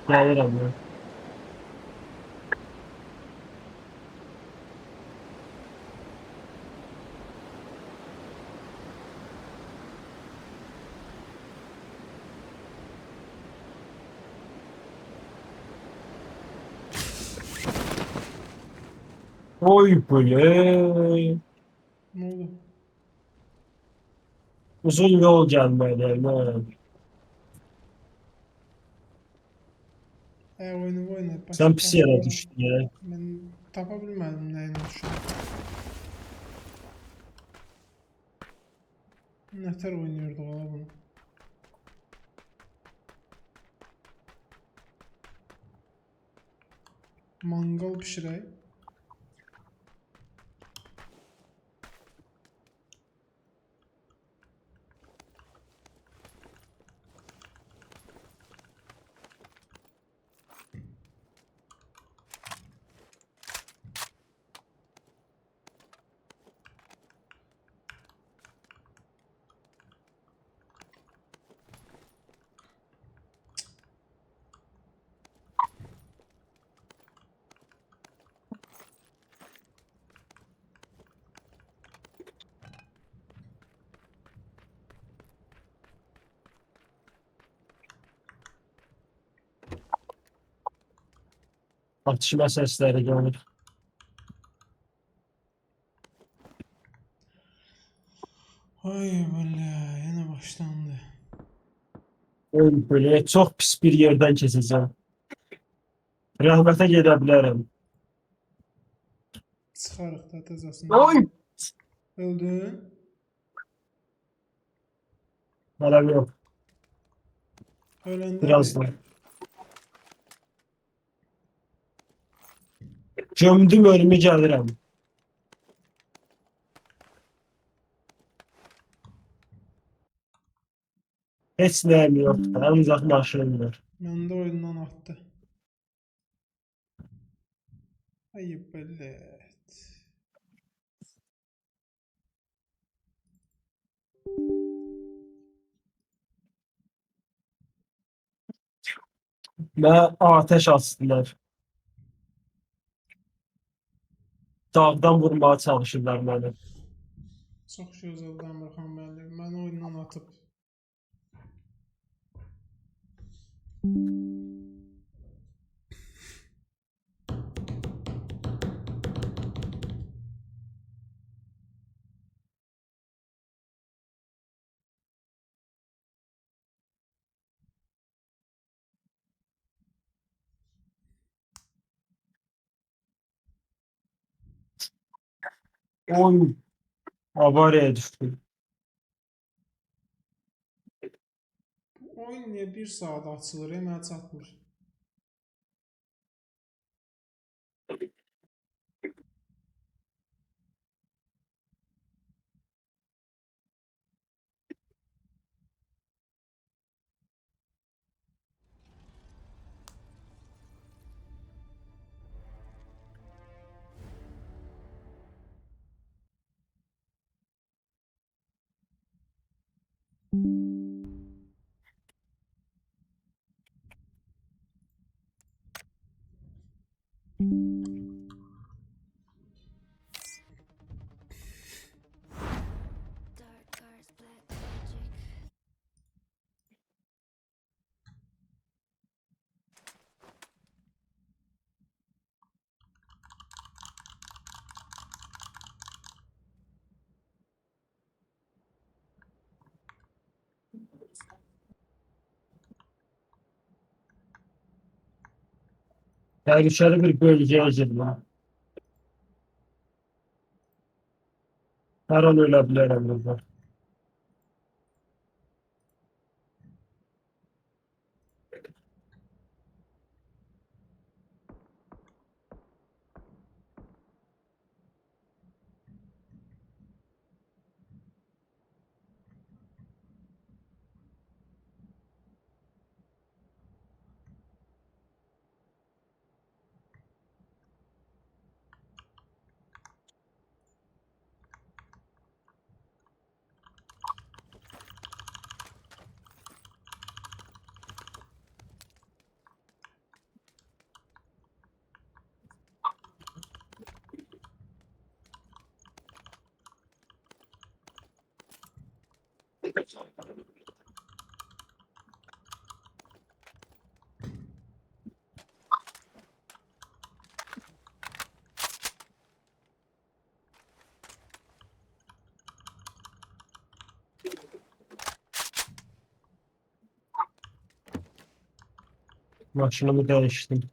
Gəlirəm ya. Oy böyle. Ne oldu? Uzun yol gelmeli. Oyna. Sen Başka pis tapa yere bilmədim. düştün ya. Ben tapa bilmədim nəyinə düşdüm. Nətər oynayırdıq ala bunu. Mangal pişirək. Atışma sesleri gelir. Ay belə, yenə başlandı. Oy böyle çok pis bir yerden keseceğim. Rahmete gidebilirim. Çıxarıq da təzəsindən. Oy. Öldün. Hala yok. Öləndə de. Birazdan. Gömdüm ölümü gəlirəm. Heç nəyim yoxdur. Ancaq maşınım var. Məndə oyundan atdı. Ay belə. Və ateş açdılar. Dağdan vurmaya çalışırlar məni. Çox gözəldən baxan müəllim. Məni oyundan atıb. Oy. Avariya düşdüm. Bu oyun niyə 1 saat açılır? Mənə çatmır. Dark arts, black magic. Təhlükəli bir bölgəyə girdim. Hər an ölə bilərəm burada. Maşınımı değiştim.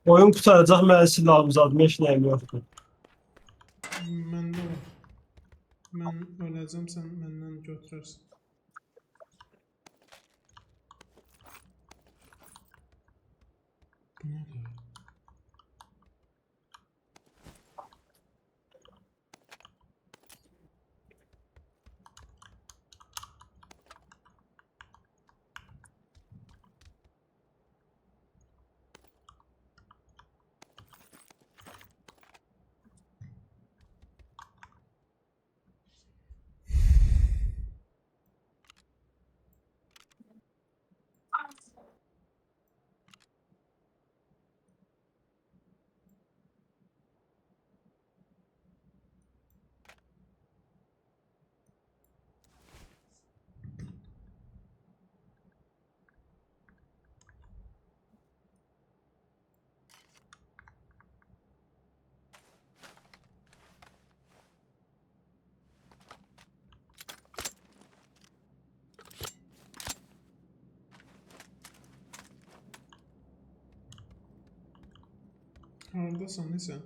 Oyun kurtaracaq mənə silahım zadım, heç nəyim yoxdur. Məndə var. Mən öləcəm, sən məndən götürərsən. Bu nədir? Hardasan, nesən?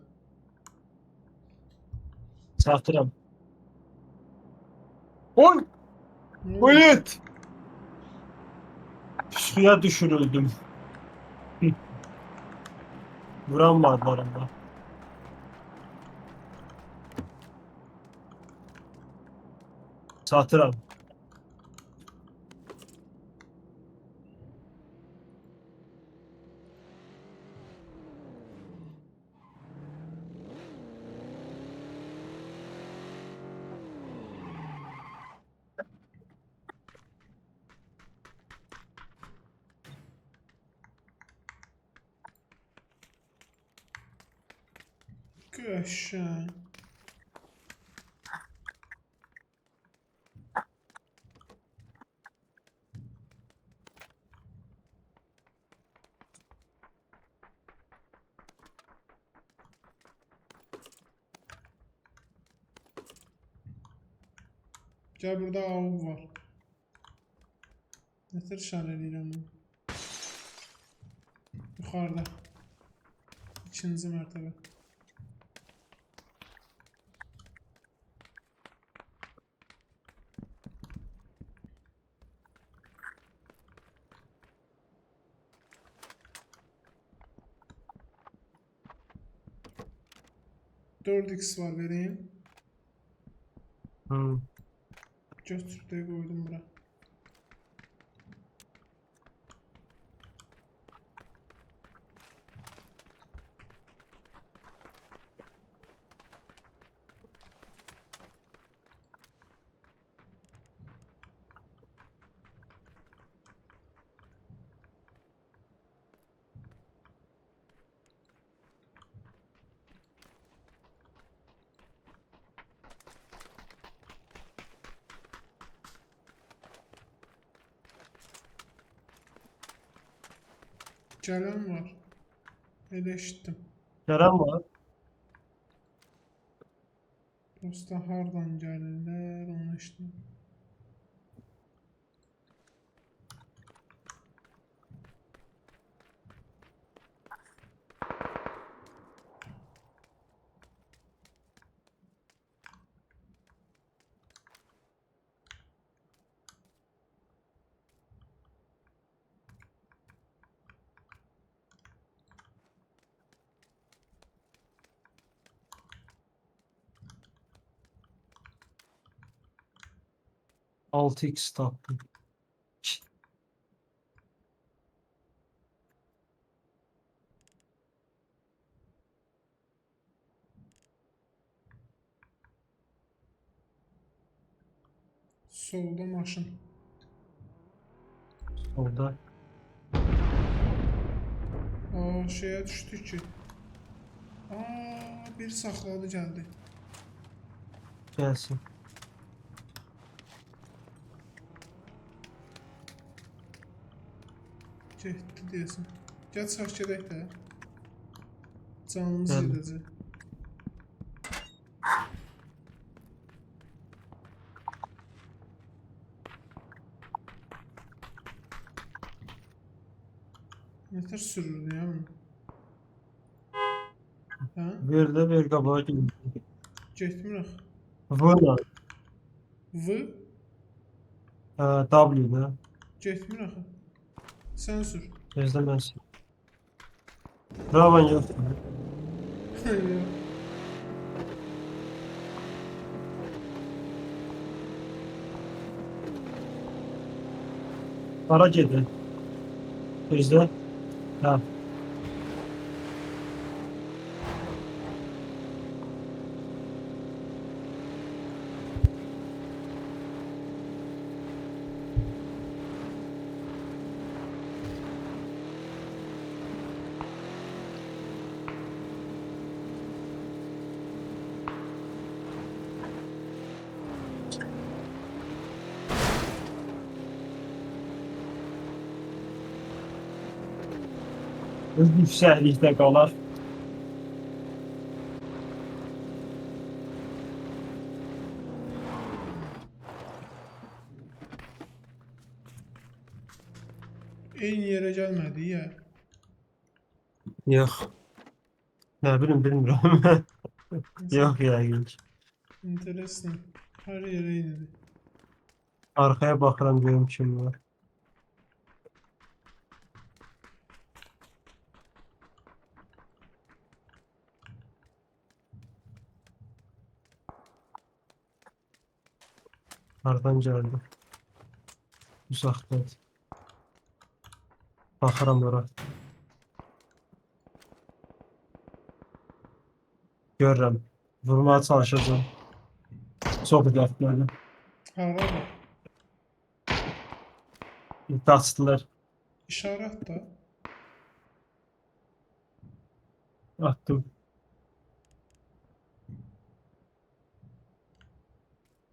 Çatıram. Oy! Ne oldu? Bulut! Suya düşürüldüm. Vuramadılar ama. Çatıram. Qəşəng. Gəl, burada av var. Nətər şər eləyirəm bunu? Yuxarıda. İkinci mərtəbə. Dörd x var, vereyim. Hı. Götür deyə qoydum bura. Gələn var. Elə eşitdim. Kerem var. Dosta hardan gəlirlər, onu eşitdim. Altı x taktım. Solda maşın. Orada. Aa, şeye düşdük ki. Aa, bir saxladı gəldi. Gelsin. Getdi deyəsən. Gəl çıxaq gedək də. Canımız Gəldim. gedəcək. Nətər sürürdü ya bunu? Hə? Ver de ver kabağa gidelim. Getmirək. Vurma. V? W da. Getmir axı. Sən sür. Gözlemezsin. Ravan yok. Yox. Para gedi. Gözde. Ha. Öz yüksəklikdə qalar. Eyni yerə gəlmədik ya. Yox. Nə bilim, bilmirəm. Yox yəqin ki. Interesting. Hər yerə eynidir. Arkaya baxıram görüm kim var. Hardan gəldi? Uzaqdadır. Baxıram ora. Görürəm. Vurmaya çalışacağım. Çox uzaqdadır. Haradır? Qaçdılar. İşarət də. Attım.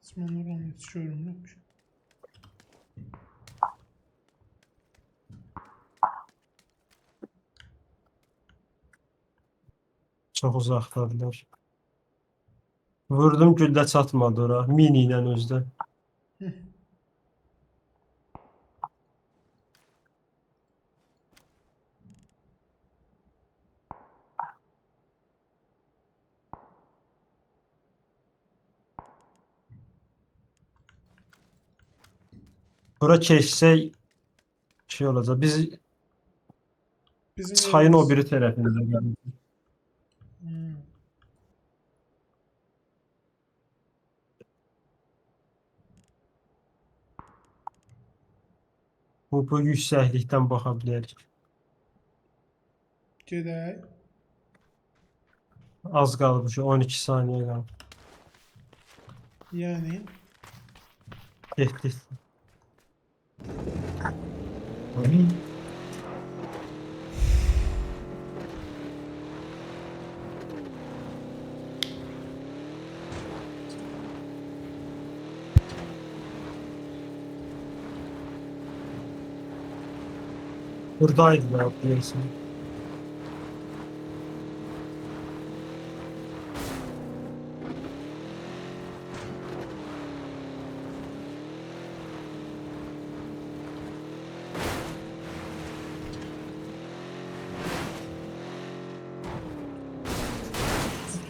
Heç mən oranı heç görmürəm ki. Çox uzaqdadılar. Vurdum, güllə çatmadı ora. Mini ilə özdə. Bura keçsək şey olacaq. Biz Bizim çayın o yerimiz- biri tərəfində gəldik. Hmm. Bu yüksəklikdən baxa bilərik. Gedək. Az qalıb ki, 12 saniyə qalıb. Yəni Getdik. Buradaydı ya, bilirsin.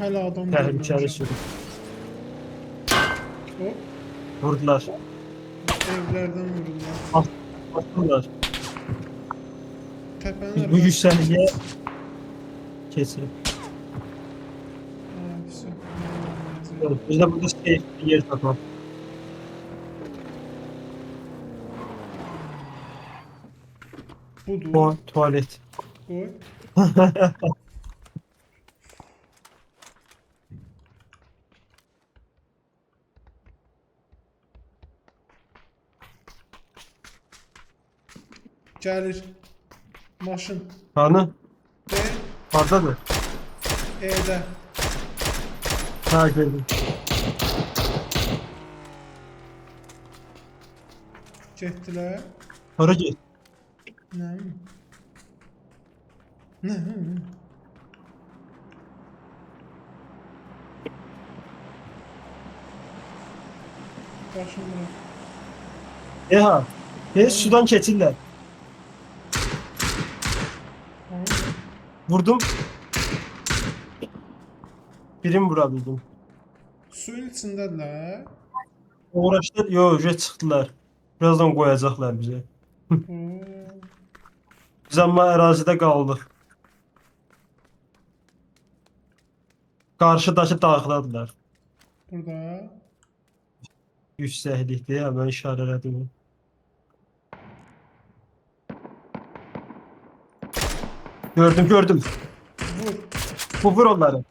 hələ adam Təhlükəli görməmişəm. sürü. Hop, Vurdular. evlərdən vururlar. Atırlar. Təpənin Biz bu yüksəkliyə keçirik. Biz de burada safe bir yer tapalım. Budur. Tuvalet. Qoy. Gəlir. Maşın. Hanı? D. Hardadır? E'də. Ha gördüm. Getdilər. Hara get? Nə? Nə? Başım bura. Eha. Sudan keçirlər. Vurdum. Birini vurabildim. Suyun içindədirlər. Uğraşdılar. Yo, çıxdılar. Birazdan qoyacaqlar bizi. Oo. Biz amma ərazidə qaldıq. Qarşıdakı dağdadılar. Burada. Yüksəklikdə, ya mən işarələdim. Gördüm, gördüm. Vur. Vur onları.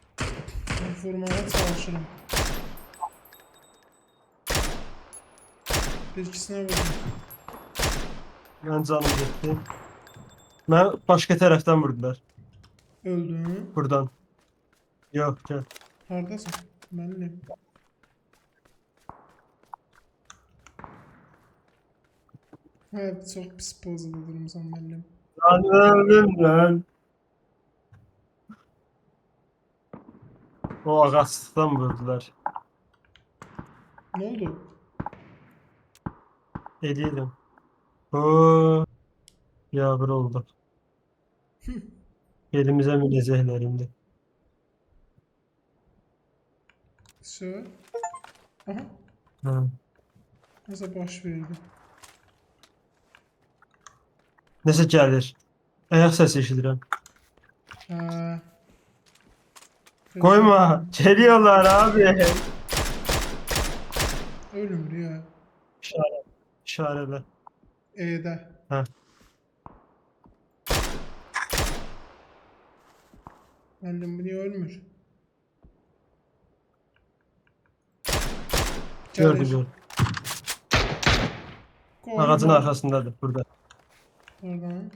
Vurmağa çalışırım. Bir ikisine vurdum. Mən canım getdi. Mən başqa tərəfdən vurdular. Öldün. Buradan. Yox, gəl. Hardasın? Mənliyim. Hə, çox pis pozada durmusan mənliyim. Anladım lan. O ağaçdan vurdular. Nə oldu? Eləyirəm. Oo, yağır oldu. Elimizə minəcəklər indi. Sö. Aha. Ha. Nəsə baş verdi. Nəsə gəlir. Ayaq səsi eşidirəm. Hə. Qoyma. Geliyorlar abi. Ölümdü ya. İşarə. İşarələ. E'də. Hə. Müəllim bu niyə ölmür? Gördüm, gördüm. Qoyma. Ağacın arkasındadır burada. Oradan.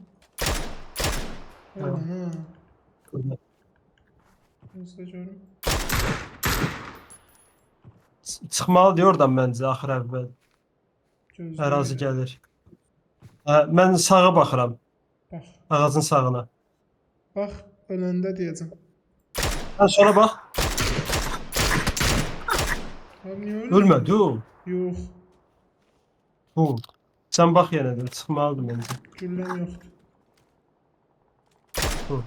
Oradan ha. Burada. Gözlə görüm. Çıxmalı deyə oradan məncə axır əvvəl. Gözlə. Ərazi gəlir. Hə, mən sağa baxıram. Bax. Ağacın sağına. Bax, öləndə deyəcəm. Sən sola bax. Abi niyə ölmür? Ölmədi o. Yox. Bu. Sən bax yenə də çıxmalıdır məncə. Gülləm yoxdur. Bu.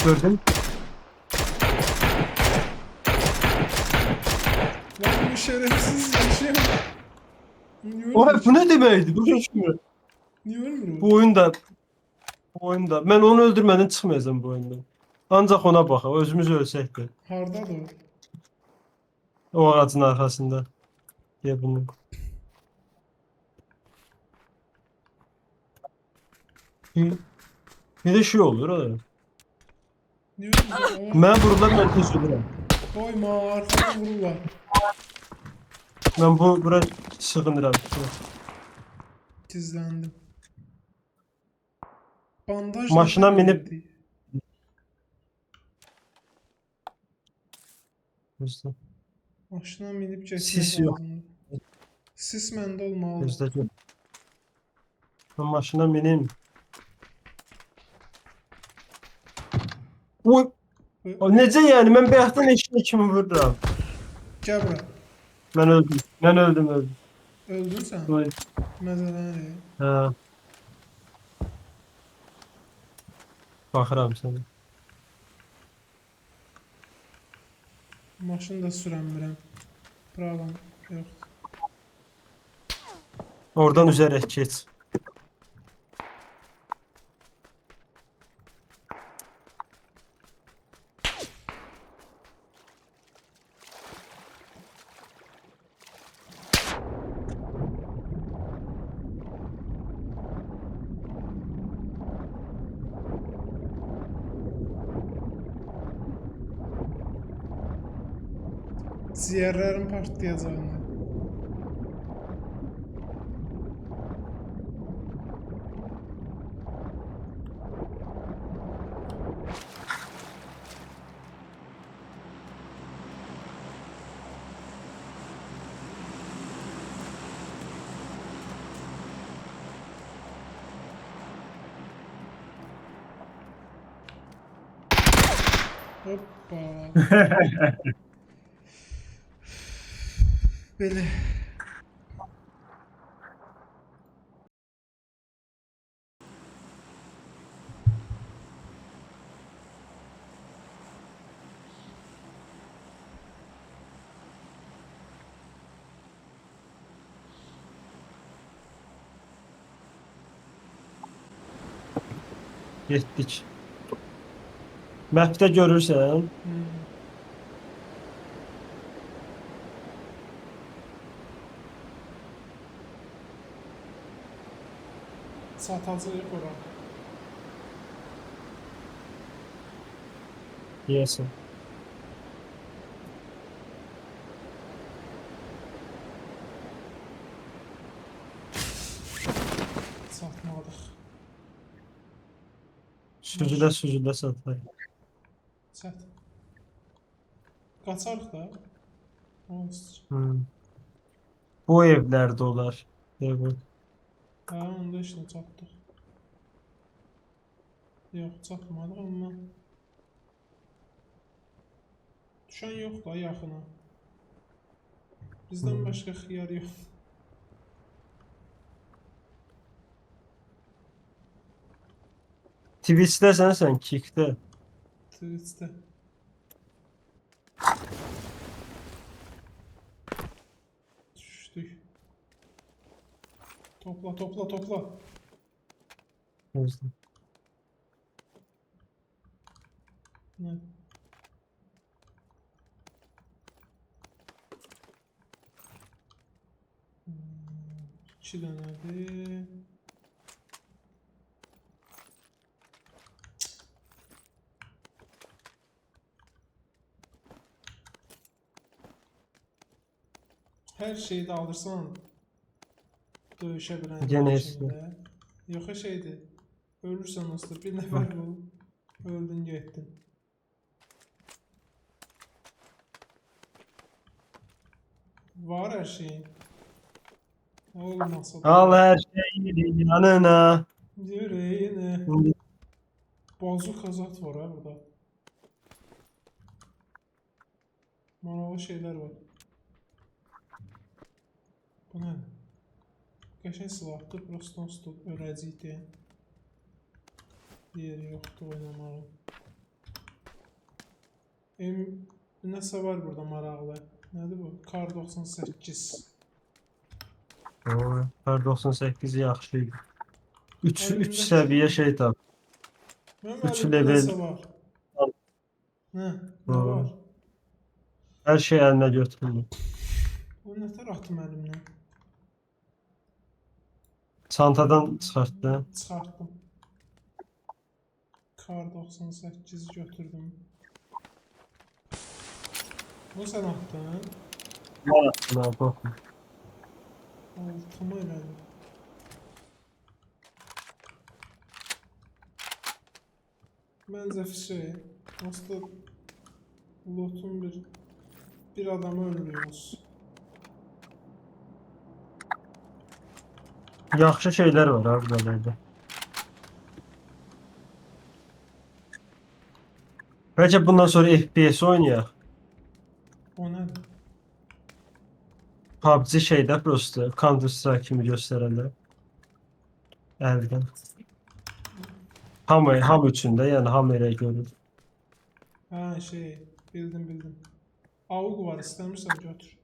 Gördün? Lan bu şerefsiz yaşıyor. Niyə O ölmür? bu nə deməkdir? Bu düşmür. Niyə ölmür o? Bu oyunda mən onu öldürmədən çıxmayacağam bu oyundan. Ancaq ona bax, özümüz ölsək də. Hardadır o? O ağacın arxasında. Deyə bunu. Bir de şey olur ha. Niyə ölmür? Mən vurular, mən tez ölürəm. Koyma, arxadan vururlar. Mən bura sığınıram. Gizləndim. Bandaj Maşına nədən minib- verdi? Maşına minib getmək Sis yox. lazımdır. Sis məndə olmalıdır. Gözdə. Mən maşına minim. Oy, o necə yəni? Mən bayaqdan eşitdiyim kimi vururam. Gəl bura. Mən öldüm. Mən öldüm. Öldün sən? Oy. Məzələn. Hə. Baxıram sənə. Maşını da sürənmirəm. Pravam yoxdur. Oradan üzərək keç. Ciyərlərim partlayacağını. Hoppa. Belə. Getdik. Map'də görürsən. Satacağıq ora. Yeyəsən. Satmadıq. Süzülə satır. Sat. Qaçarıq da. Olsun. Bu evlərdə olar. Evet. Hə, onda işlə çatdıq. Yox, çatmadıq amma. Düşən yox da yaxına. Bizdən başqa xiyar yox. Twitch'dəsən sən, Kick'də. Twitch'də. Düşdük. Topla, topla, topla. Gözlə. Nə? İki dənədir. Hər şeyi də alırsan, döyüşə bilən Yenə kimdə. Yox, şeydir. Ölürsən usta, bir nəfər olub, öldün getdin. Var hər şeyin. Olmasa da. Al hər şeyi yanına. Yüreğine. Bazuka zat var ha burada. Maraqlı şeylər var. Bu nə? Qəşəng silahdır, prosto öləcəkdir. Yeri yoxdur oynamağı. Nəsə var burada maraqlı. Nədir bu? Kar 98. Kar 98 yaxşı idi. 3 Əlimdə- səviyyə şey tap. Mənim Üç əlimdə level. nəsə var. Nə? Nə Hı. var? Hər şey əlinə götürülür. O nətər atım əlimdən? Çantadan çıxartdı. Çıxartdım. Kar 98 götürdüm. Bu sən atdın? Mən atdım abi, baxın. Altıma elədim. Məncə fişək. Aslında lootun bir adamı öldürüyoruz. Yaxşı şeylər var abi buralarda. Bəlkə bundan sonra FPS oynayaq. O nədir? PUBG şeydə prosto Counter Strike kimi göstərəndə. Əldən. Hamı üçün də, yəni hamı elə görür. Ha bildim. Avuk var, istəmirsən götür.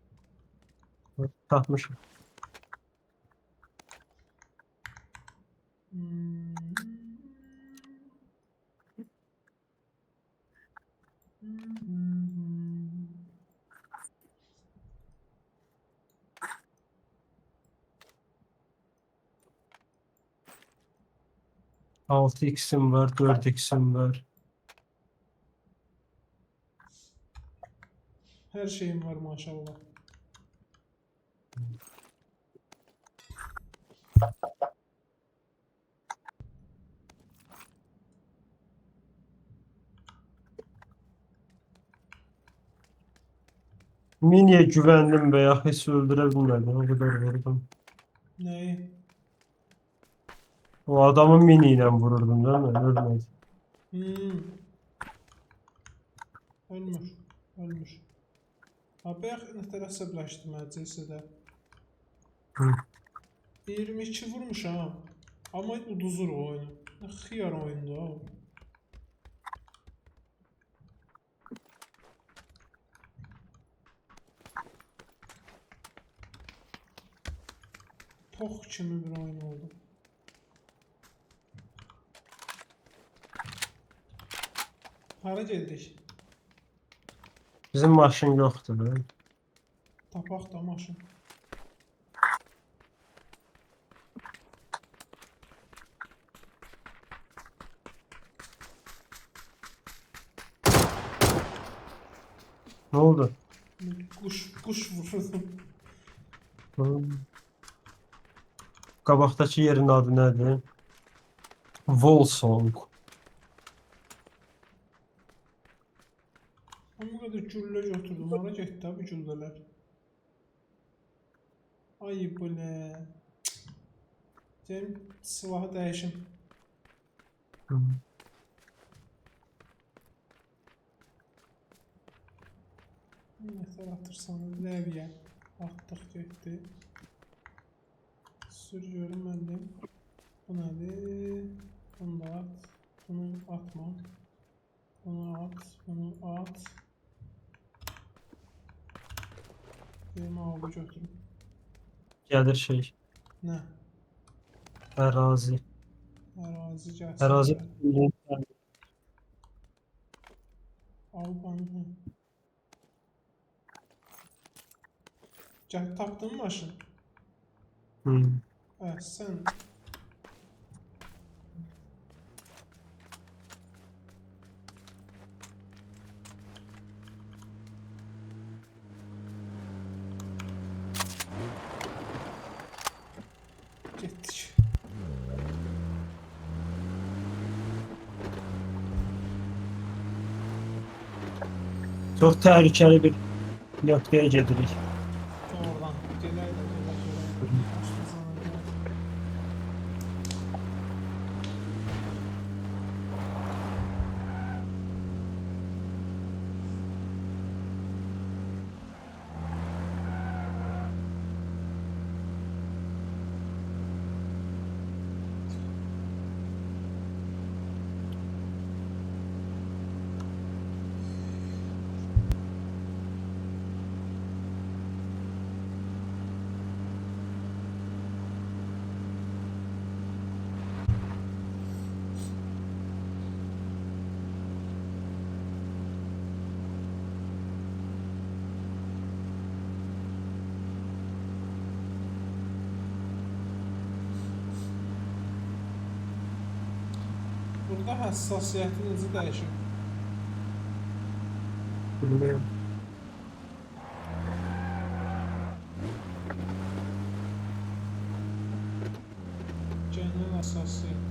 Tapmışım. Altı x'im var, 4x'im var. Hər şeyim var maşallah. Miniyə güvəndim və ya heç öldürə bilmədim. O qədər vurdum. Nəyi? O adamı mini ilə vururdum, değil mi? Ölmədi. Ölmür. Ölmür. Ha, bayaq nə tər əsəbləşdirməcəsə də. Hı. 22 vurmuşam. Amma uduzur o oyunu. Nə xiyar oyundur o. Pox kimi bir oyun oldu. Hara geldik? Bizim maşın yoxdur. Lan. Tapaq da maşın. Ne oldu? Kuş vurdum. Hı. Qabaqdakı yerin adı nədir? Volsong. Amma bu qədər güllə götürdüm. Hara getdi ha bu güllələr? Ay belə. Cem silahı dəyişim. Hı. Nətər atırsan? Levyə. Atdıq getdi. Sür görüm mənim. Bu nədir? Bunu da at. Bunu atma. Bunu at. Bunu at. Benim avı götürüm. Gəlir şey. Nə? Ərazi. Ərazi gəlsin. Ərazi. Al bana. Gəl tapdın mı maşın? Hı. Sən. Getdik. Çox təhlükəli bir nöqtəyə gedirik. Oradan. Gələk də gələk. Başlı zanı. Burada həssasiyyəti necə dəyişir? Bilmiyorum. Genel həssasiyyət.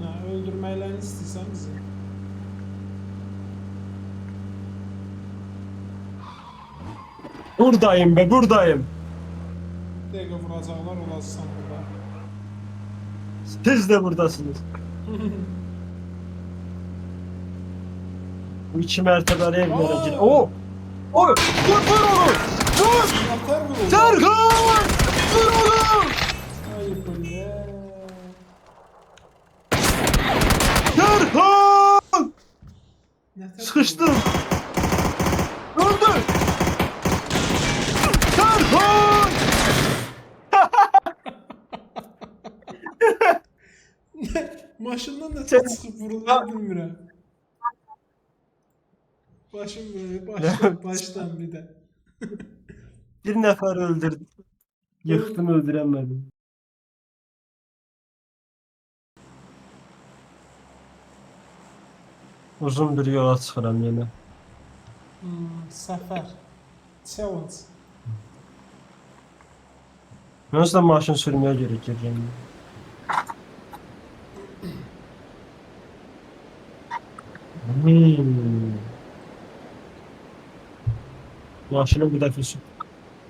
Nə, öldürməklərini istəyirsən bizi? Buradayım be, buradayım. Bir dəqiqə vuracaqlar, olacaqsan burada. Siz de buradasınız. Bu 2 mertebeli evlere Aa! gir. Oo! Oy! Vur onu! Vur! Yeter vuruldu. Serkan! Vur onu! Ay böyle. Serkan! Yeter Sıkıştım. Öldü! Serkan! Maşından da Sen- çıkıp vurulur bilmirəm. Başım böyle, baştan bir de. Bir nefer öldürdüm. Yıktım, öldüremedim. Uzun bir yola çıkıram yine. Səfər. Challenge. Ben de maşın sürmeye gerekeceğim. Maşının bir dəfə sür.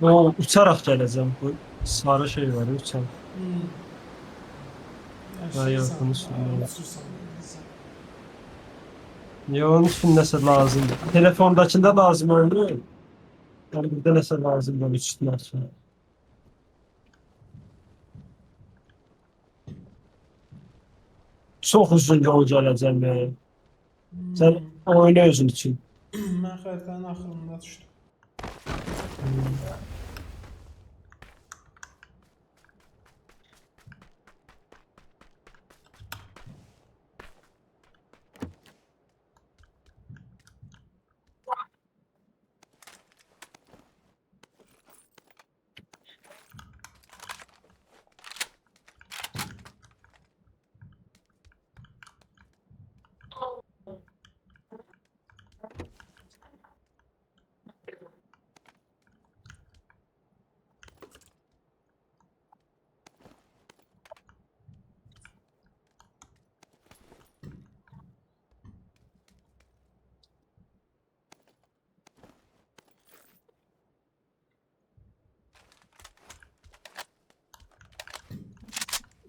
O uçaraq gələcəm. Bu sarı şey var, uçan. yok, bunu Yaşayırsan, sürmüyorum. uçursan. Ya onun için nəsə lazımdır. Telefondakında lazım olmuyor. Yani burada nəsə lazım olur üstüne açma. Çok uzun yol gələcəm ya. Sen oyna özün için. Mən xəritənin axırında düşdüm.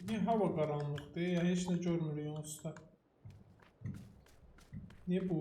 Niyə hava qaranlıqdır? Ya heç nə görmürük onsuz da. Niyə bu?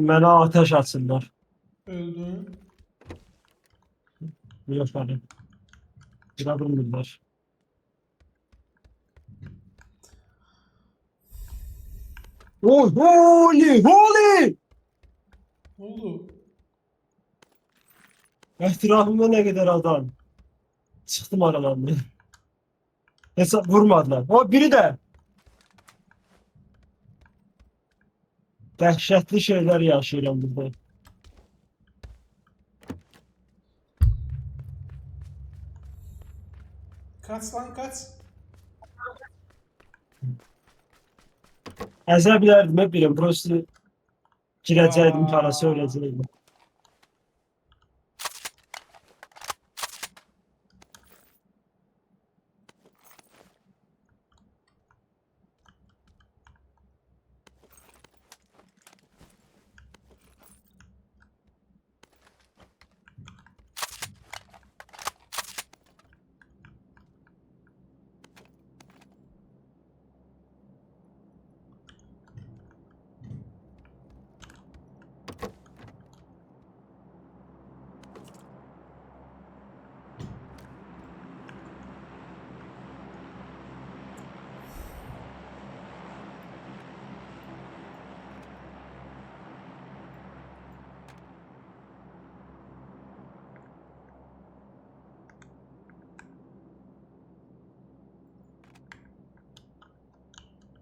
Mənə ateş açsınlar. Öldün. Yok hani. Bira bilmirlər. Oh, holy, holy! Ne oldu? Etrafımda ne kadar adam. Çıktım aralarında. Hesap vurmadılar. O biri de. Dehşetli şeyler yaşıyorum burada. Kaç lan kaç. Əzəblərdim hep birim. Burası girəcəkdim, Aa. parası öləcəkdim.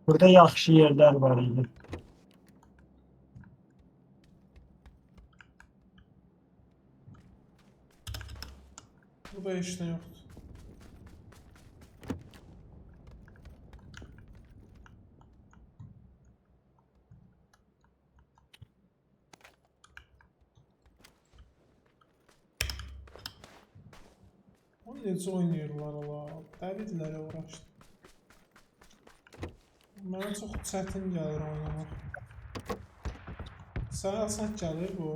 Burada yaxşı yerlər var idi. Burada heç nə yoxdur. O necə oynayırlar ola? Dəlidirlər uğraşdı. Mənə çox çətin gəlir oynamaq. Sənə asan gəlir bu.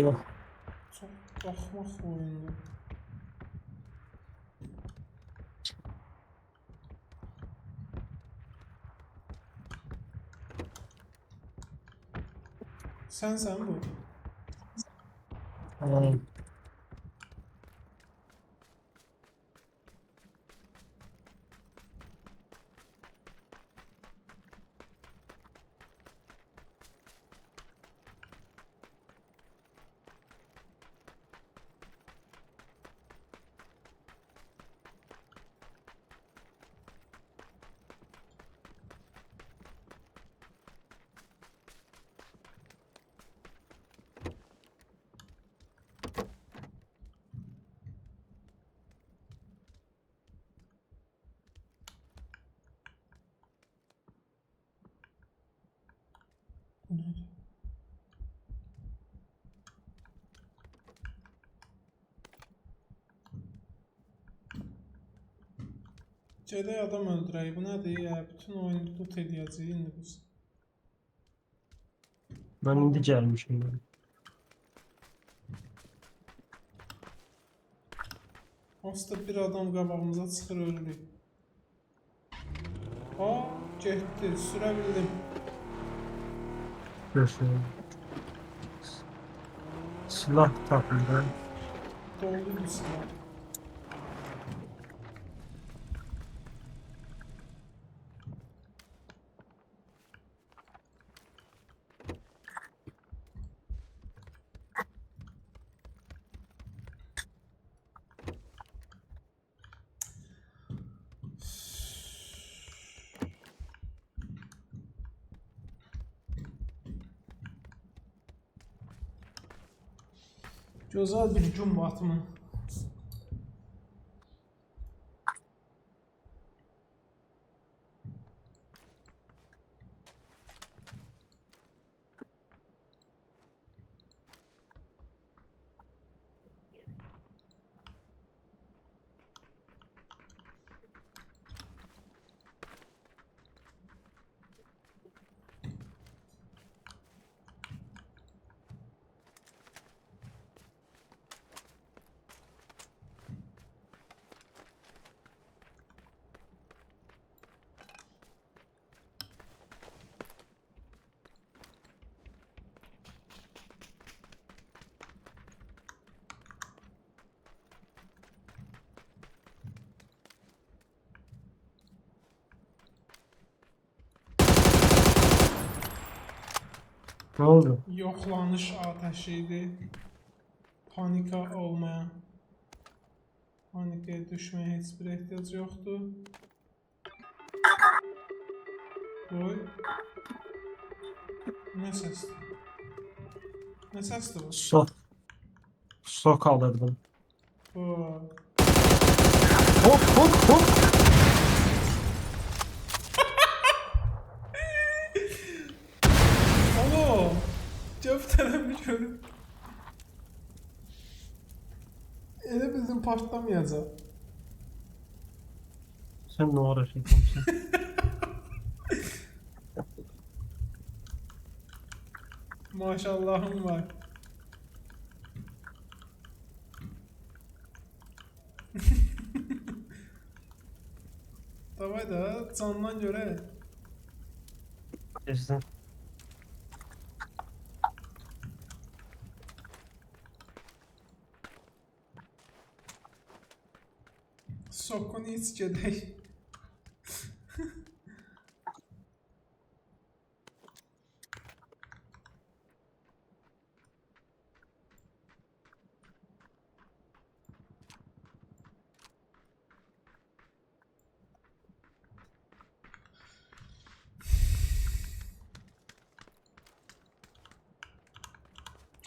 Yox. Çox axmaq oyundur. Sənsən bu. Aynen. Bu nədir? Gedək adam öldürək. Bu nədir ya? Bütün oyunu loot edəcəyik indi biz. Ben indi gelmişim. Ben. Aslında bir adam qabağımıza çıxır ölürük. Aa, getdi. Sürə bildim. Görüşürüz. Silah takımda. Doldu silah. Gözəl bir gün batımı. Ne oldu? Yoxlanış atəşiydi. Panika olmayan. Panikaya düşməyə heç bir ehtiyac yoxdur. Qoy. Nə səsdir? Nə səsdir bu? Sok alırdım. Bu. Hop hop hop. Alo. Cevap tərəfi görüb. Elə bildim partlamayacaq. Sen ne uğraşıyorsun? Maşallahım var. Davay da candan göre. Kesin. Sokunu iç gedək.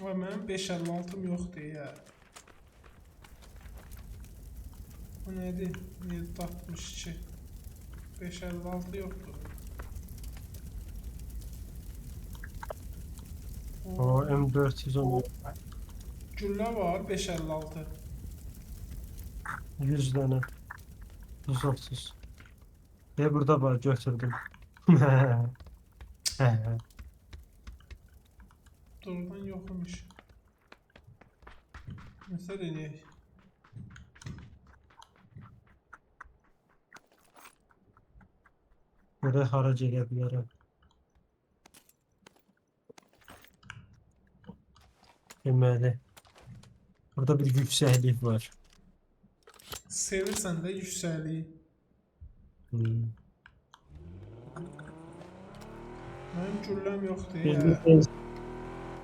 Vay, mənim 556'm yoxdur ya. Bu nədir? 762. 556 yoxdur. O M410 Güllə var 556. 100 tane. 130. Ve burada var götürdüm. Doğrudan yoxmuş. Məsəl eləyək. Böyle harac edebilirim. Deməli. Burada bir yükseklik var. Sevirsən də yüksəkliyi. Hmm. Mənim gülləm yoxdur Benzin, ya.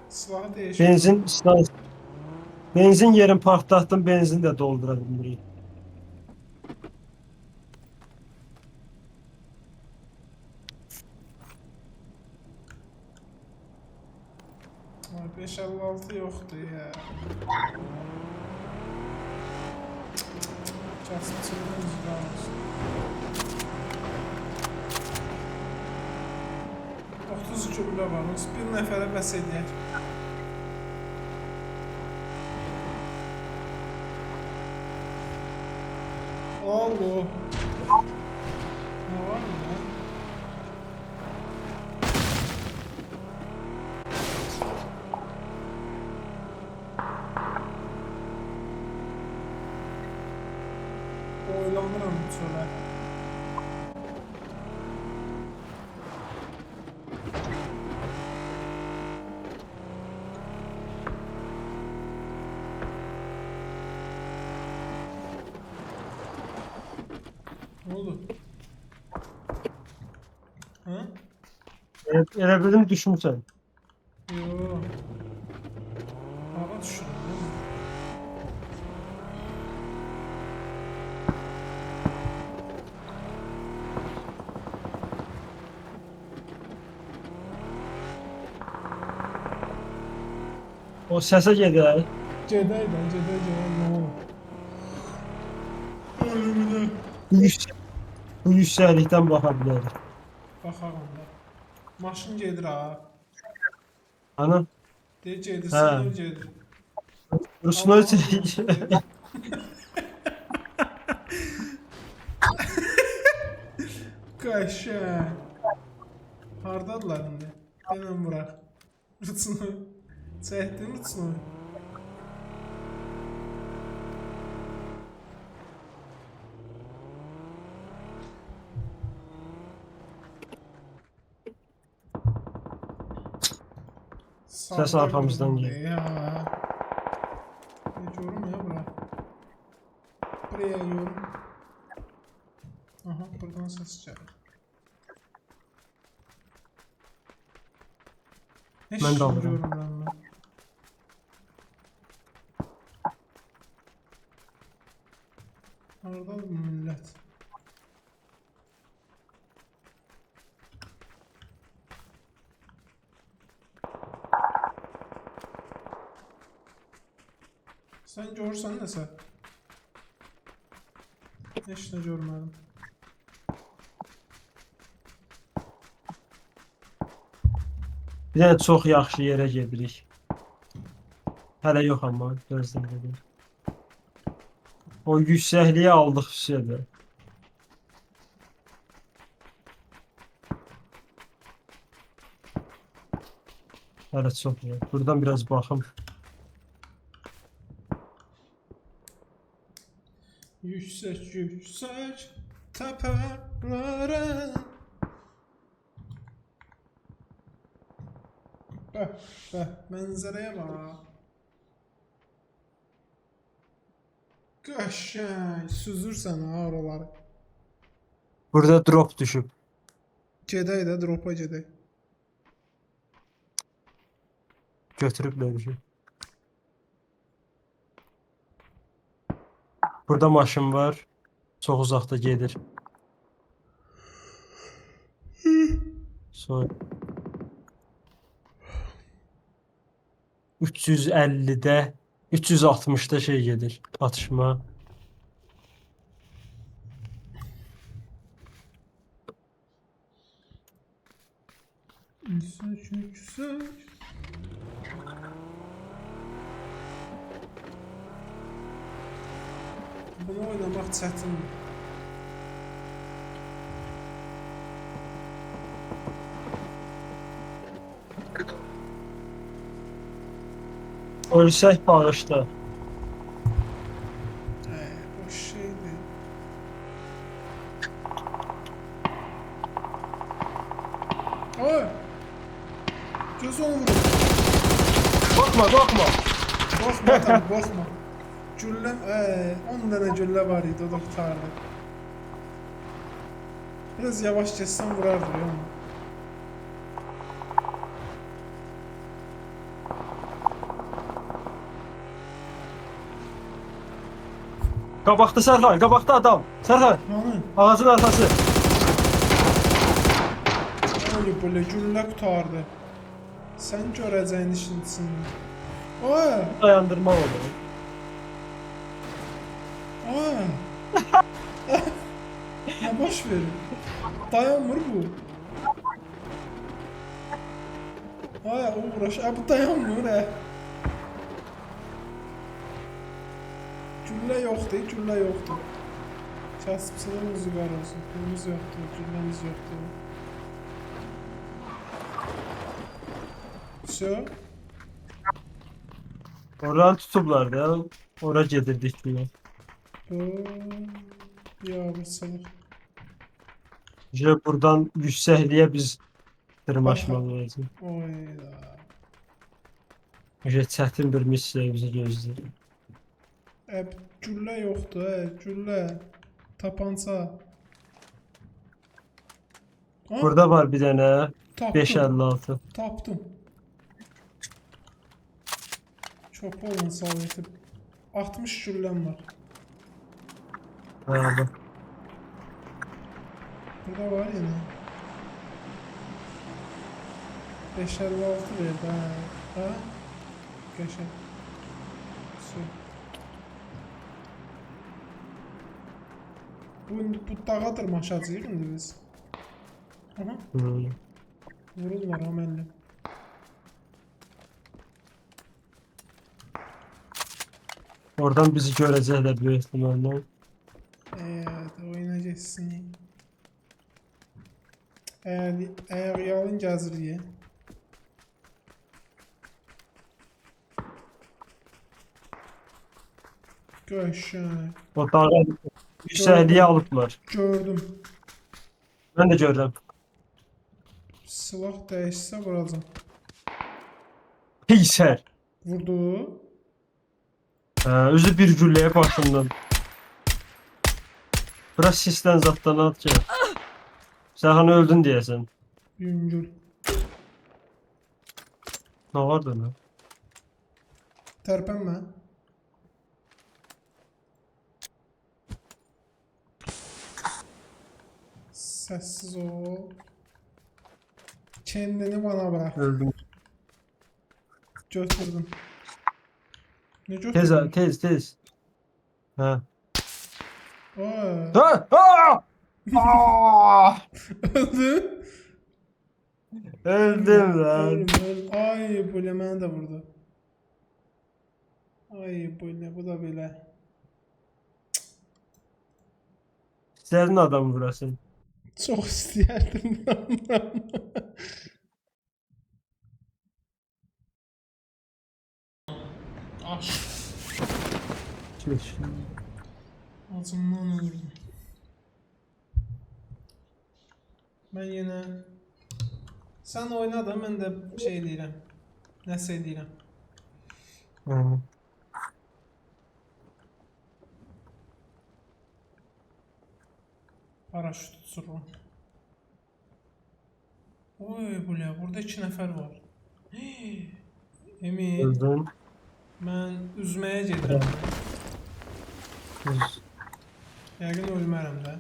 Silahı değişik. benzin yerin partlattım, benzin de doldurabilirim. Ay, 556 yoxdur ya. Kasıtçılığın üzrə olsun. 30 güllə var. Biz bir nəfərə bəs edək. Allah. Ne var mı lan? Oylanıram şöyle. Ne oldu? Ha? Elə bildim düşmüsən. Yo. Hava düşürdüm. O səsə gedək. Gedək də, nə olur? Ölümünə. Bu yüksəklikdən baxa bilərik. Baxaram da. Maşın gedir ha. Ana, Deyir gedir, Hə. sinir gedir. Rusuna çək. Qəşəng. Hardadılar indi? Denən bırax. Rıçını. Çəkdin rıçını. Səs arxamızdan gəlir. Ya. Yorum ya bura. Buraya yorum. Aha, buradan ses gəlir. Heç Mən də kim alıram. görmürəm mən. Hardadır bu millət? Sen görürsən nəsə? Heç nə görmədim. Bir dənə çox yaxşı yerə gedirik. Hələ yox amma gözdən gedir. O yüksəkliyə aldıq şeydə. Hələ çox yox. Buradan biraz baxım. Yüksək təpələrə. Mənzərəyə bax. Qəşəng, süzürsən ha oraları. Burada drop düşüb. Gedək də, dropa gedək. Götürüblər ki. Burada maşın var. Çox uzaqda gedir. Sonra 350-də 360-da şey gedir. Atışma. Yüksək. Bunu oynamaq çətindir. Ölsək bağışda. Boş şeydir. Oy! Göz onu vurur. Bakma, bakma. Qorxma tabi, qorxma. Gülləm, 10 dənə güllə var idi, o da qutardı. Biraz yavaş geçsən vurardı ya onu. Qabaqda Sərxan, qabaqda adam. Sərxan, Hanı? ağacın arxası. Oy, böyle güllə qutardı. Sən görəcəyin işin içində. Oy! Dayandırma oldu. Oy! Ne boş verin. Dayanmır bu. Ay uğraş. Ay bu dayanmıyor he. Güllə yoxdur, güllə yoxdur. Kasıbçılığımız yuqarı olsun. Gülümüz yoxdur, gülləmiz yoxdur. Всё. Oranı tutublar da. Ora gedirdik diye. Bu yavrusalıq. İşte buradan yüksekliğe biz tırmaşmalıyız. Oyda. İşte çətin bir missiya bizi gözləyir. Güllə yoxdur, güllə. Tapança. Ha, Burada var bir dənə tapdım. 556. Tapdım. Çöp olun Sovyeti. 60 gülləm var. Ha, bak. Burada var yine. 556 verdi ha. Ha? Geçen. Su. Bu dağa tırmaşacağıq indi biz. Aha. Hmm. Vururlar ha mənlə. Oradan bizi görəcəklər büyük ihtimalle. Evet, oyuna geçsin. Eğer yalın gəziriyə. Göşən. O dağı yüksekliğe alıblar. Gördüm. Ben de gördüm. Silah dəyişsə vuracam. Peyser. Vurdu. Özü bir gülleye başımdan. Biraz sisten zattan at ki. Sen hani öldün diyesen. Yüngül. Ne vardı lan? Tərpənmə. Səssiz ol. Kendini bana bırak. Öldüm. Götürdüm. Ne Tez götürdün? tez. Ha. Aa, Ha! Aa! Aa! öldü. Öldüm lan. Öldüm. Ay böyle mənə də vurdu. Ay böyle bu da böyle. Senin adam burasın. Çok istəyərdim ben. Aş. Ağzımdan öldürdüm. Ben yine... Sen oyna da ben de şey deyirəm. Nəsə deyirəm. Hı. Paraşüt uçururum. Oy burada 2 nəfər var. Emin, Öldün. mən üzməyə gedirəm. Üz. Yəqin ölmərəm də.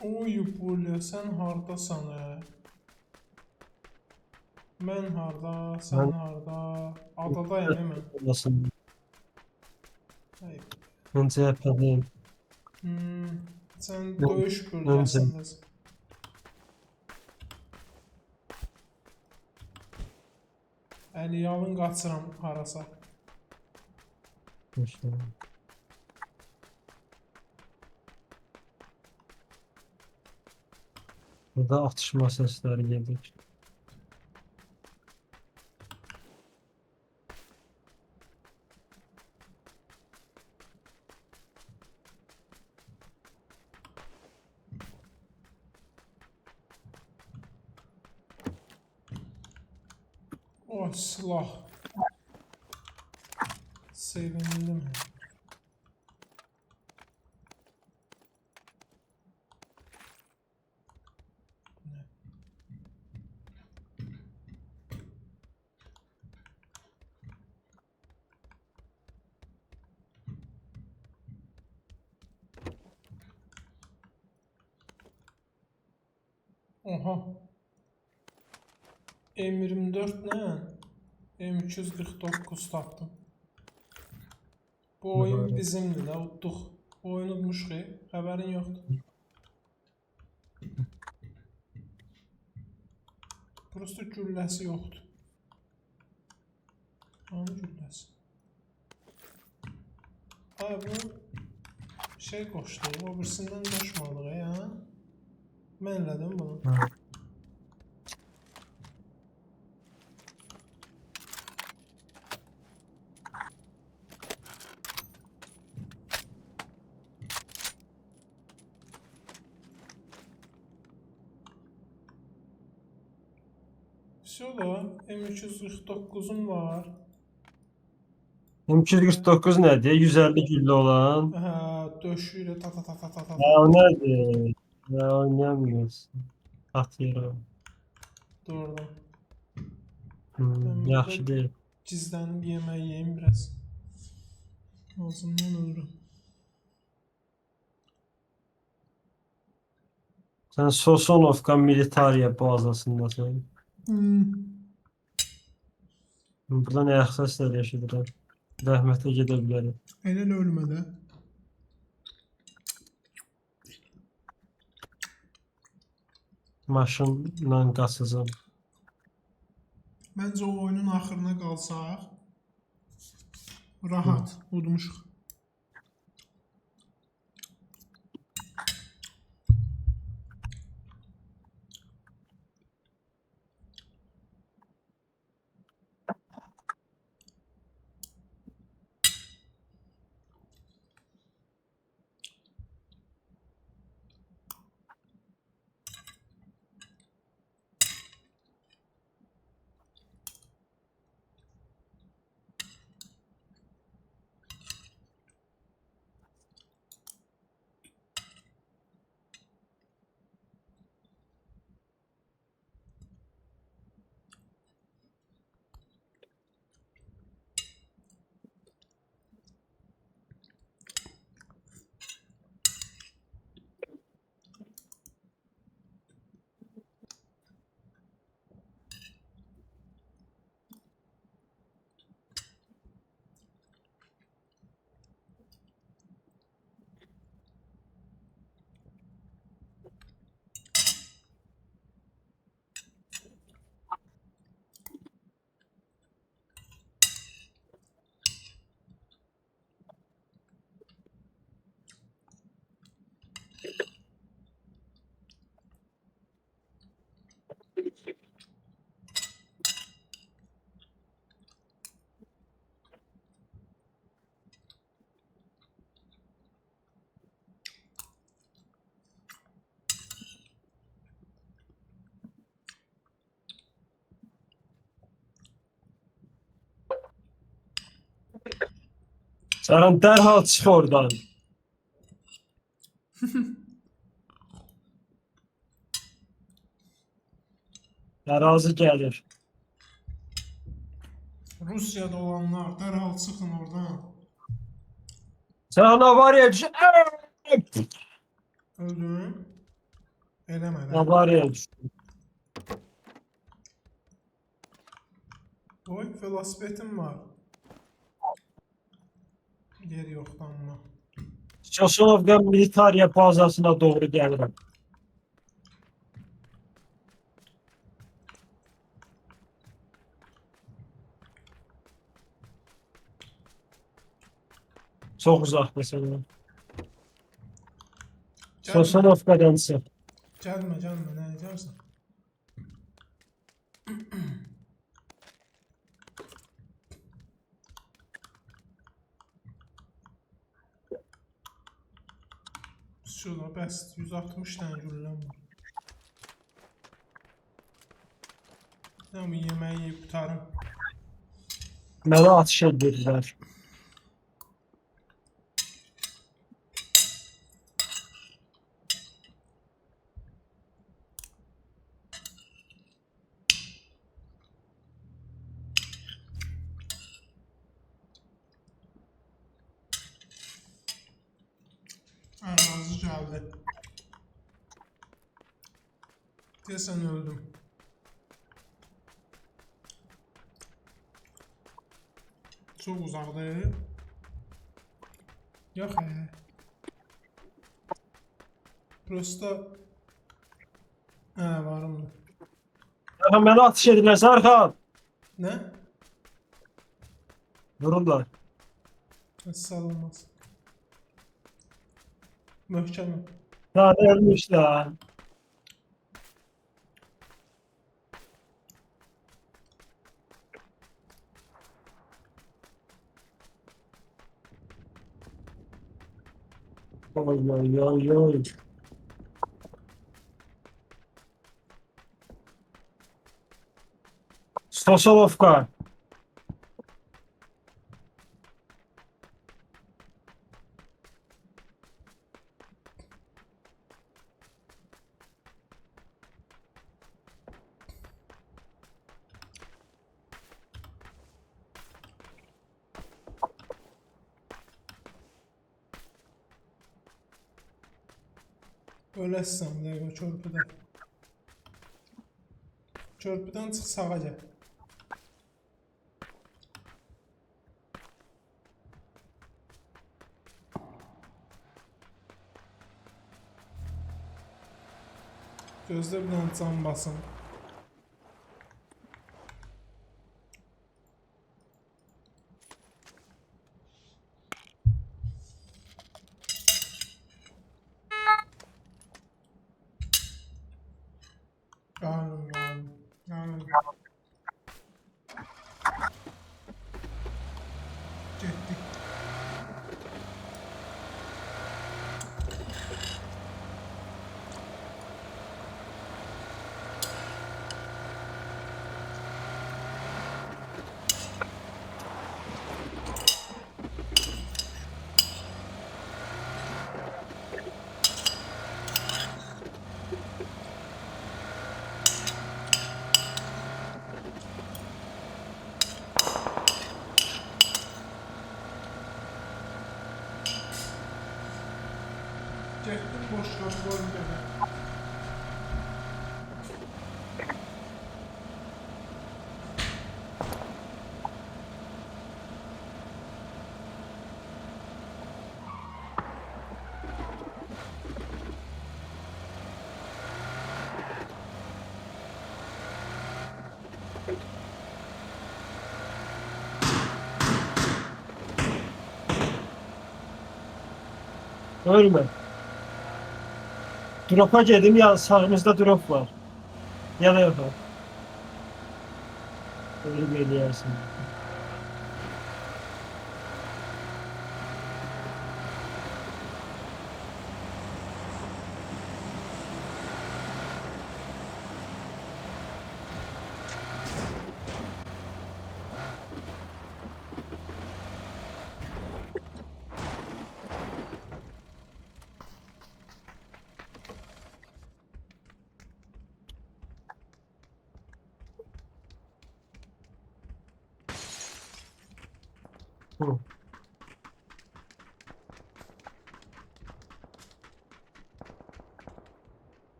Oy Bulya, sən hardasan Mən harda, sən Mən- harda? Adadayım mən. Nasıl? Ay, Ben CHP'deyim. Sən Yok, döyüş bölgəsindəsən. Əli yalın qaçıram harasa. İşte. Burada atışma sesleri gelir. O silah. Sevindim. Oha. M24 nə? M249 tapdım. Bu oyun Mübarək. bizimdir də, utduq. Bu oyunu udmuşuq, xəbərin yoxdur. Prosta gülləsi yoxdur. Hanı gülləsi? Ha, bu şey qoşdu, o birisindən qoşmadıq ya. Mən elədim bunu. Ha. Vəsyola, M249'um var. M249 nədir? 150 güllə olan. Hə, döşüylə ta ta ta ta ta ta. Ya o nədir? Ya oynayamıyorsun. Atıyorum. Doğrudan. Yaxşı deyil. Gizlənib yemək yeyim biraz. Ağzımdan ölürüm. Sen Sosonovka militariya bazasındasın. Buradan ayaq səsləri eşidirəm. Rəhmətə gedə bilərim. Elə ölmədə. Maşınla qaçacağım. Məncə o oyunun axırına qalsaq rahat udmuşuq. Səran dərhal çıx oradan. Ərazi gəlir. Rusiyada olanlar dərhal çıxın oradan. Sən avariya düş. Öldün. Eləmə də. Avariya düşdü. Oy, velosipedim var. Yer yoxdur amma. Sosonovka militariya bazasına doğru gəlirəm. Çok uzakta senin. Gəlmə, Sosanovkadan çık. gəlmə, gəlmə, nə edərsən? Şurada bəs 160 dənə gülləm var. Nə bu yeməyi yeyib qutarım. Mənə atış edirlər. Ərazı gəldi. Deyəsən öldüm. Çok uzaqdır. Yox Prosta varımdır. Serkan mənə atış edirlər Serkan. Nə? Vururlar. Sağ olmaz. Möhkəməm. Ya ölmüşler. Oy oy oy oy. Sosolovka. Öləsən dəqiqə körpüdə. Körpüdən çıx sağa gəl. Gözlə bir dənə can basın. Gəlin. Getdik. Getdim boş kapı bölgədə. Ölme. Drop'a geldim ya sağımızda drop var. Ya da yok. Ölüm eləyərsin. Hı.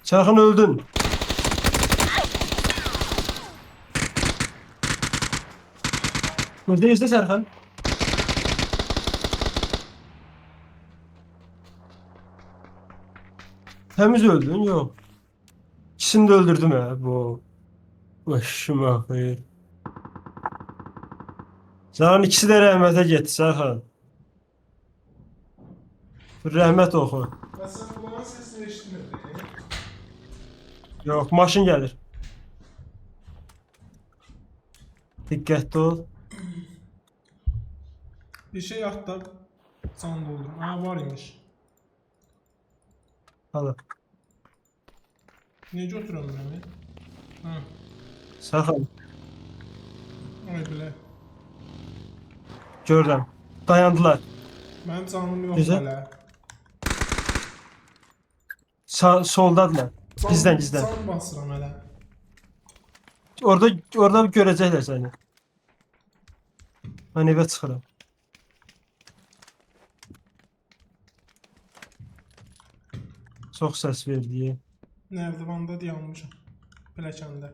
Serkan öldün. %100 Serkan. Temiz öldün yok. İkisini de öldürdüm ya bu. Başıma hayır. Zaten ikisi de rahmete gitti Serkan. Rahmet oku. Mesela kulağın sesini eşitmedi. Yok maşın gelir. Dikkatli ol. Bir şey hatta can doldurun. Aa var imiş. Hadi. Necə oturam ben? Ha, Serkan ay bile. gördüm. Dayandılar. Benim canım yok Güzel. hala. Soldadılar. Gizlen gizlen. Can basıram hala. Orada görecekler seni. Ben eve çıkarım. Çok ses verdi. Nerdivanda dayanmışam. Pilləkəndə.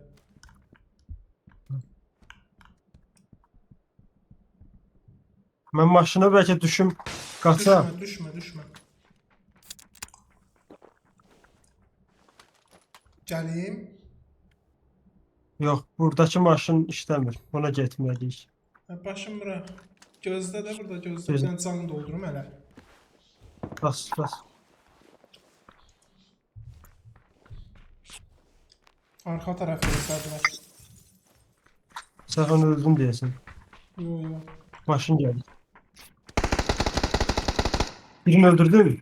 Ben maşına belki düşüm. Kalksa. Düşmə. Gəlim. Yok buradaki maşın işlemir. Ona getmeliyiz. Başım bura. Gözdə də burada gözdə. Gözlə. Mən can doldurum hələ. Bas bas. Arxa tərəfdə göstərdilər. Sen öldün diyesin. Yo. Maşın geldi. Birini öldürdü mü?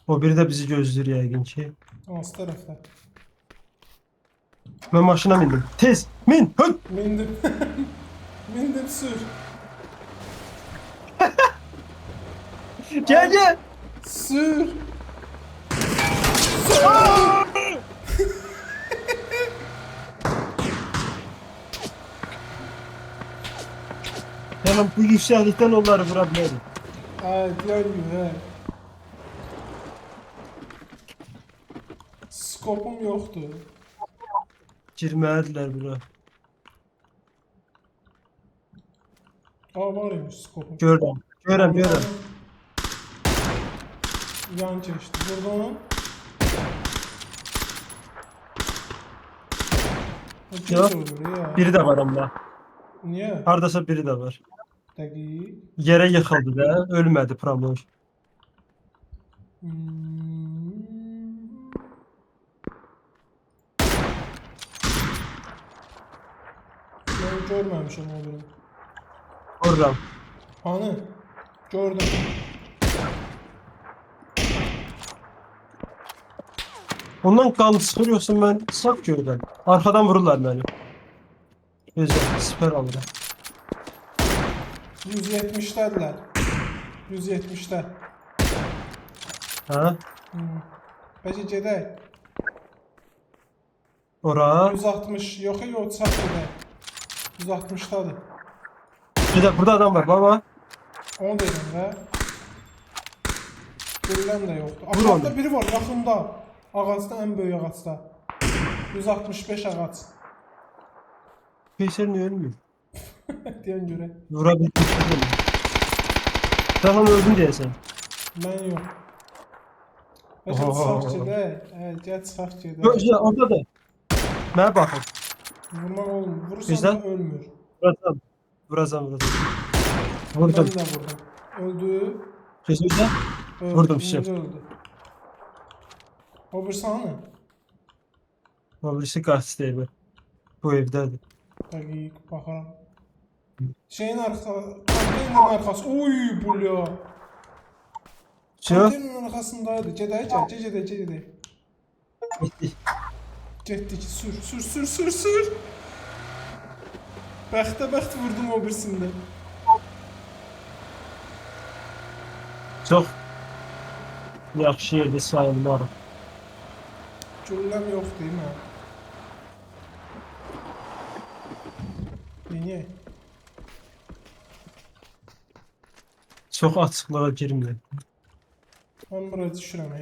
O biri de bizi gözlüyor yəqin ki. Hansı tərəfdə? Ben maşına bindim. Tez! Min! Hın! Mindim. Mindim sür. Gel gel! Sür. Hemen bu yükseklikten onları vurabilirim. Ay dönmüyor he. Skopum yoktu. Girmelidirler bura. Aa varmış skopum. Gördüm. Görəm. Yan geçti. Buradan. Yok. Ya. Biri de var ama. Niye? Hardasa biri de var. Dəqiq. Yere yıkıldı da. Ölmedi Pramoş. Hmm. Ben görmemişim o birini. Oradan. Hani? Gördüm. Ondan kan sıkıyorsun ben saf gördüm. Arkadan vururlar beni. Güzel. Süper oldu. 170'lerdiler. 170'ler. Ha? Bəlkə gedək. Ora. 160. Yox, çap gedək. 160'dadır. Bir de burada adam var baba. Onu dedim də. Görülən də yoxdur. Vur onu. Axarda biri var, yaxında. Ağacda, ən böyük ağacda. 165 ağac. Peyser niye ölmüyor? Deyən görə. Vurabildim. Sen onu öldün diye sen. Mən yox. Bəlkə Oho. çıxaq gedək. Gəl çıxaq gedək. Gözle orada da. Mənə baxın. Vurmaq olmur. Vurursan Bizdən? da ölmür. Vuracağım. Mən Vurdum. də vurdum. Öldü. Gözle. Öldü. Vurdum, şey. İndi öldü. O birisi hanı? O birisi qaçdı evə. Bu evdədir. Dəqiq, baxaram. Şeyin konteynerin arxası. Oy, bulya. Şu. Konteynerin arxasındaydı. Gedək. Getdik. Sür. Bəxtə vurdum o birisində. Çox yaxşı yerdə sayılmarım. Gülləm yox deyim hə. Niyə? Çox açıqlığa girmir. Mən bura düşürəm.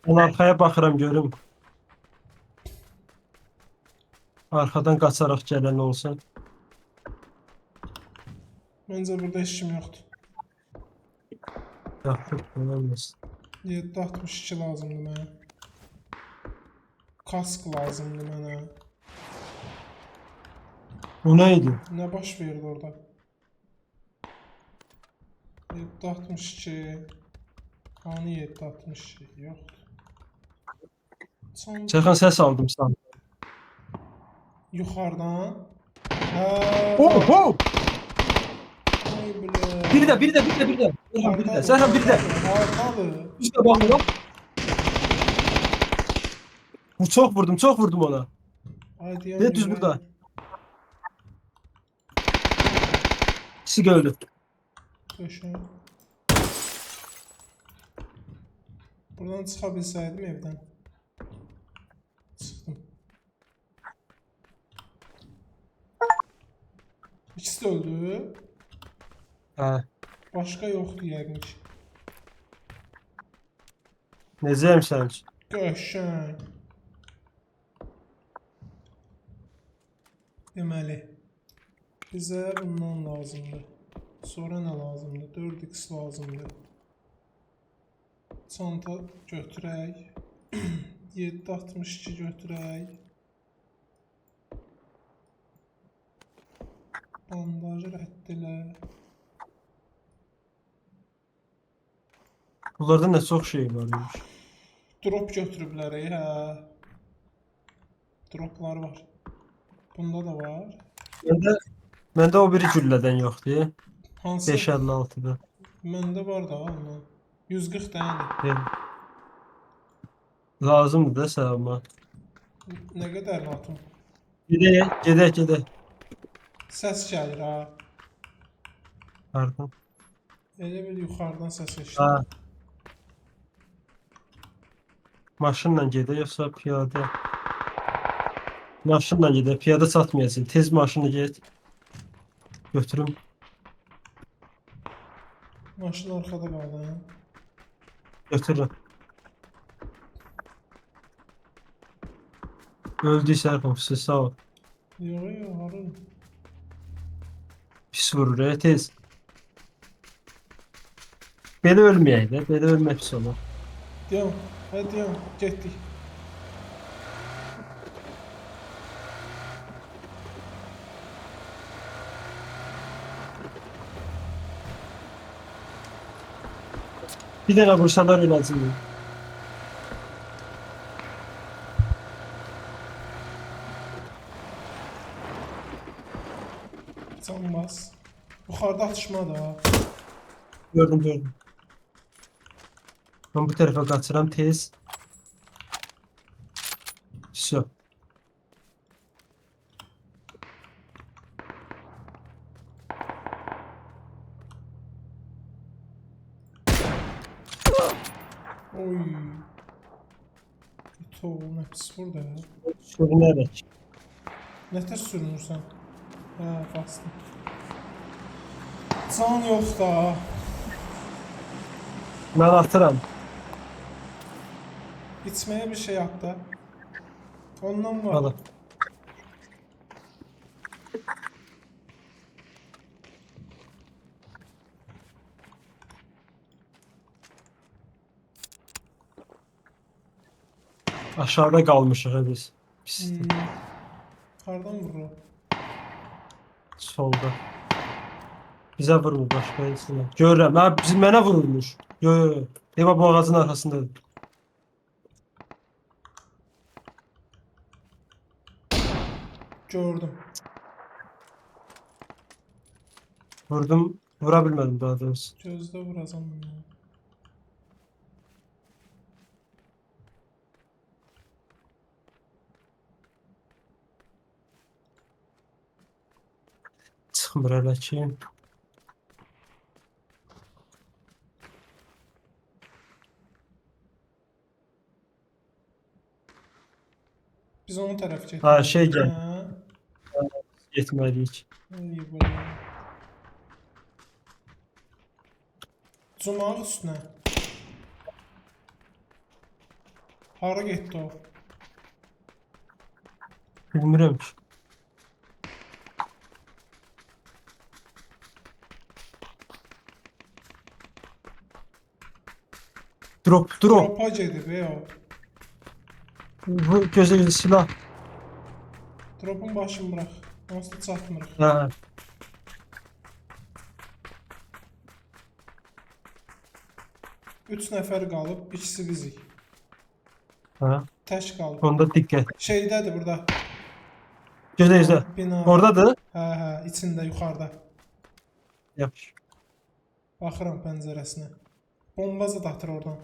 Ben arkaya baxıram görüm. Arkadan kaçarak gelen olsa. Məncə burada heç kim yoxdur. Yaxşı, olmaz. 762 lazımdır mənə. Kask lazımdır mənə. Bu neydi? Nə baş verdi orada? 762. Hani 762? Yoxdur. Çanta Serkan ses aldım sana. yuxarıdan. Hə. Oh, oh! Ay bilə. Bir de, bir de, bir de, bir de. Serkan bir de, Serkan bir de. Hardadır? İşte bak lan. Bu çok vurdum ona. Ay deyəm. Ne düz burada? İkisi öldü. Döşək. Buradan çıxa bilsəydim evdən. Çıxdım. İkisi də öldü. Ha, Başqa yoxdur yəqin ki. necəyim sen? Qəşəng. Deməli, bizə bundan lazımdır. Sonra nə lazımdır? 4x lazımdır. Çanta götürək. 762 götürək. Bandaj rədd elə. Bunlarda ne çok şey varmış. Drop götürüblər, hə. Droplar var. Bunda da var. Məndə o biri güllədən yoxdur. Hansı? 556-da. Məndə var da ondan. 140 dənədir. Lazımdır da sağıma. Nə qədər atım? Gedək. Səs gəlir ha. Pardon. Elə bir yuxarıdan səs Ha. eşidir. Maşınla gedək yoxsa piyada? Maşınla gedək, piyada çatmayasın. Tez maşını get. Götürüm. Maşın arxada qaldı. Hə? Götürürüm. Öldüysə Serkan, siz sağ ol. Yox, harın. Pis vurur, tez. Belə ölməyək də, belə ölmək pis olur. Deyəm, hadi deyəm, getdik. Bir dənə vursalar öləcəm. Can bas. Yuxarıda atışma da. Gördüm. Ben bu tarafa kaçıram tez. Все. Oy. Toğun hepsi burada ya. Sürünerek. Nətər sürünürsən? Hə, bastım. Can yox da. Ben atıram. İçməyə bir şey at da. Ondan var. Valla. Aşağıda kalmışıq biz. Pisdir. Hardan vurur o? Solda. Bize vurmur başka insana. Görürəm. Ha, bizim mənə vurulmuş. Yo. Deva bu ağacın arkasındadır. Gördüm. Vurdum. Vurabilmedim daha doğrusu. Gözdə vuracam bunu. Çıxmır hələ ki. Biz onun tərəf getdik. Ha, şey gəl. Hə. Getməliyik. Ay belə. Cumağın üstünə. Hara getdi o? Bilmirəm ki. Drop. Dropa gedib o. Bu gözəl silah. Dropun başını bırax. Onsuz da çatmırıq. Hə. Üç nəfər qalıb, ikisi bizik. Hə. Tək qalıb. Onda diqqət. Şeydədir burada. Gözlə. Bina. Oradadır. Hə, içində, yuxarıda. Yaxşı. Baxıram pəncərəsinə. Bomba zad atır oradan.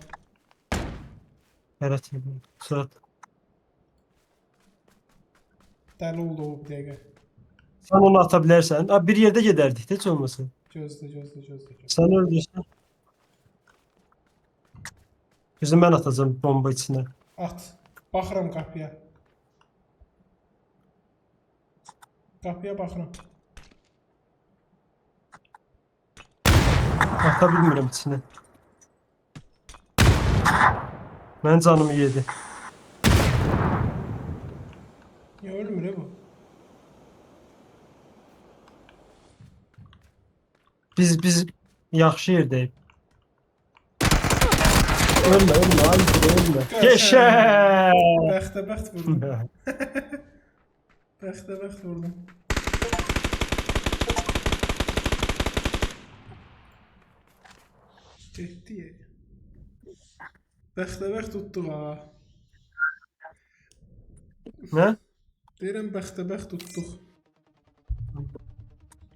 Hərət. Sırat. Dəli oldu o bir dəqiqə. Sən onu ata bilərsən. Ha, bir yerdə gedərdik, heç olmasın. Gözlə. Sən öldürsən. Gözlə mən atacağım bomba içinə. At. Baxıram qapıya. Qapıya baxıram. Ata bilmirəm içinə. Mən canımı yedi. Niyə ölmür bu? Biz yaxşı yerdəyik. Ölmə, ölmə. Geçər! Bəxtəbəxt vurdum. Bəxtəbəxt vurdum. Getdi. Bəxtəbəxt tutduq ha. Nə? Deyirəm bəxtəbəxt tutduq.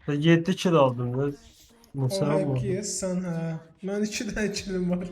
7 kill aldım. O Nəsə oldu. həqiqi sən hə. Mən 2 dənə kilim var.